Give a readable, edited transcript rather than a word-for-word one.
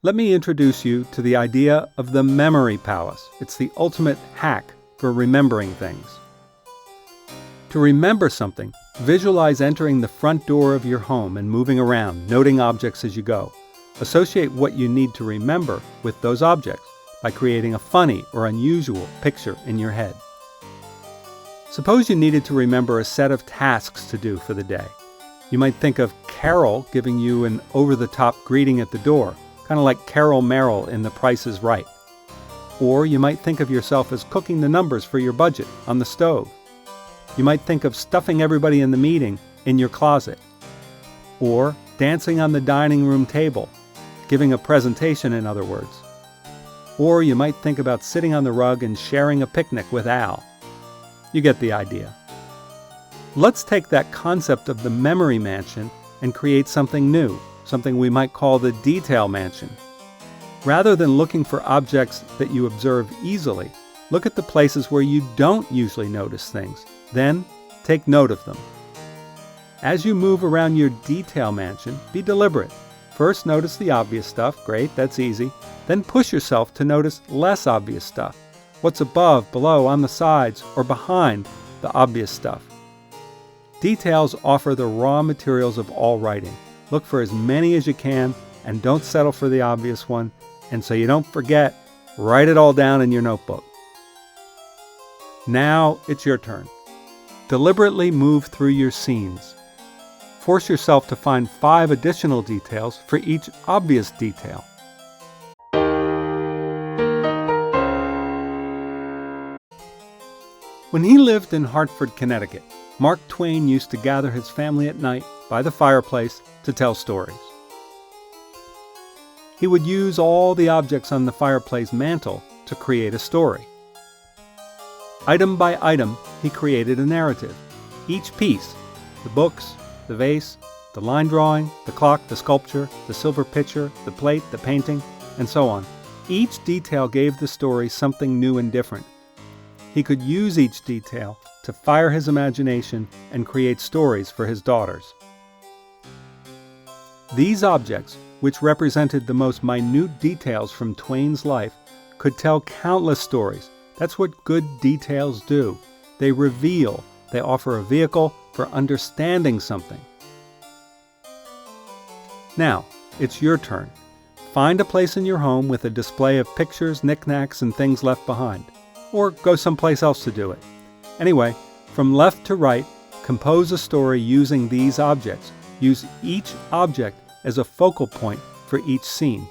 Let me introduce you to the idea of the memory palace. It's the ultimate hack for remembering things. To remember something, visualize entering the front door of your home and moving around, noting objects as you go. Associate what you need to remember with those objects by creating a funny or unusual picture in your head. Suppose you needed to remember a set of tasks to do for the day. You might think of Carol giving you an over-the-top greeting at the door, kind of like Carol Merrill in The Price is Right. Or you might think of yourself as cooking the numbers for your budget on the stove. You might think of stuffing everybody in the meeting in your closet. Or dancing on the dining room table, giving a presentation, in other words. Or you might think about sitting on the rug and sharing a picnic with Al. You get the idea. Let's take that concept of the memory mansion and create something new, something we might call the detail mansion. Rather than looking for objects that you observe easily, look at the places where you don't usually notice things. Then, take note of them. As you move around your detail mansion, be deliberate. First, notice the obvious stuff. Great, that's easy. Then push yourself to notice less obvious stuff. What's above, below, on the sides, or behind the obvious stuff. Details offer the raw materials of all writing. Look for as many as you can, and don't settle for the obvious one. And so you don't forget, write it all down in your notebook. Now it's your turn. Deliberately move through your scenes. Force yourself to find 5 additional details for each obvious detail. When he lived in Hartford, Connecticut, Mark Twain used to gather his family at night by the fireplace to tell stories. He would use all the objects on the fireplace mantle to create a story. Item by item, he created a narrative. Each piece, the books, the vase, the line drawing, the clock, the sculpture, the silver pitcher, the plate, the painting, and so on. Each detail gave the story something new and different. He could use each detail to fire his imagination and create stories for his daughters. These objects, which represented the most minute details from Twain's life, could tell countless stories. That's what good details do. They reveal, they offer a vehicle for understanding something. Now, it's your turn. Find a place in your home with a display of pictures, knickknacks, and things left behind. Or go someplace else to do it. Anyway, from left to right, compose a story using these objects. Use each object as a focal point for each scene.